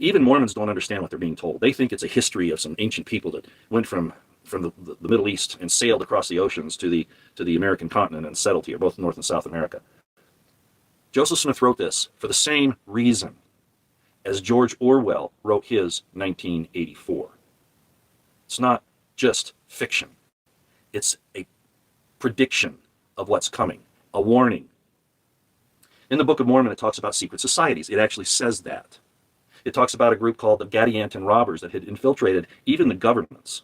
Even Mormons don't understand what they're being told. They think it's a history of some ancient people that went from the Middle East and sailed across the oceans to the American continent and settled here, both North and South America. Joseph Smith wrote this for the same reason as George Orwell wrote his 1984. It's not just fiction. It's a prediction of what's coming, a warning. In the Book of Mormon, it talks about secret societies. It actually says that. It talks about a group called the Gadianton Robbers that had infiltrated even the governments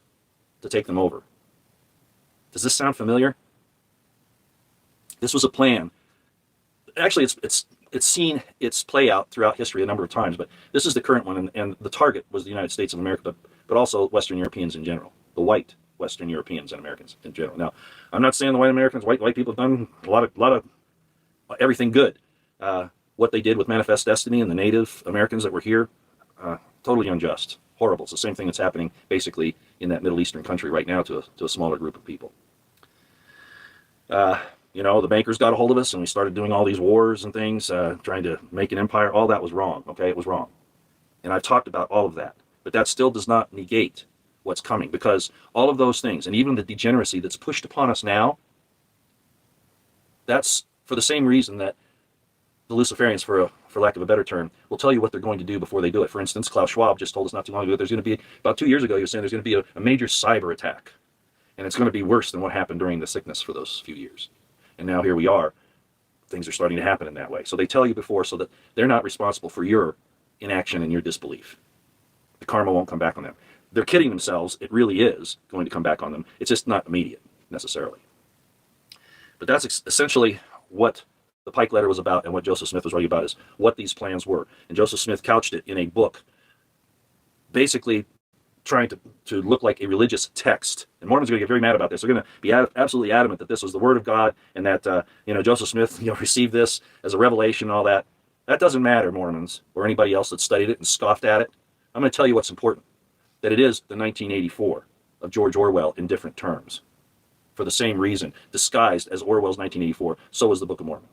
to take them over. Does this sound familiar? This was a plan. Actually, it's seen its play out throughout history a number of times, but this is the current one, and the target was the United States of America, but also Western Europeans in general, the white Western Europeans and Americans in general. Now, I'm not saying the white Americans, white people have done a lot of everything good. What they did with Manifest Destiny and the Native Americans that were here, totally unjust, horrible. It's the same thing that's happening basically in that Middle Eastern country right now to a smaller group of people. The bankers got a hold of us and we started doing all these wars and things, trying to make an empire. All that was wrong, okay? It was wrong. And I've talked about all of that. But that still does not negate what's coming, because all of those things, and even the degeneracy that's pushed upon us now, that's for the same reason that the Luciferians, for lack of a better term, will tell you what they're going to do before they do it. For instance, Klaus Schwab just told us not too long ago there's going to be, about 2 years ago, he was saying there's going to be a major cyber attack. And it's going to be worse than what happened during the sickness for those few years. And now here we are. Things are starting to happen in that way. So they tell you before so that they're not responsible for your inaction and your disbelief. The karma won't come back on them. They're kidding themselves. It really is going to come back on them. It's just not immediate, necessarily. But that's essentially what the Pike Letter was about, and what Joseph Smith was writing about is what these plans were. And Joseph Smith couched it in a book, basically trying to look like a religious text. And Mormons are going to get very mad about this. They're going to be absolutely adamant that this was the Word of God, and that Joseph Smith received this as a revelation and all that. That doesn't matter, Mormons, or anybody else that studied it and scoffed at it. I'm going to tell you what's important, that it is the 1984 of George Orwell in different terms. For the same reason, disguised as Orwell's 1984, so is the Book of Mormon.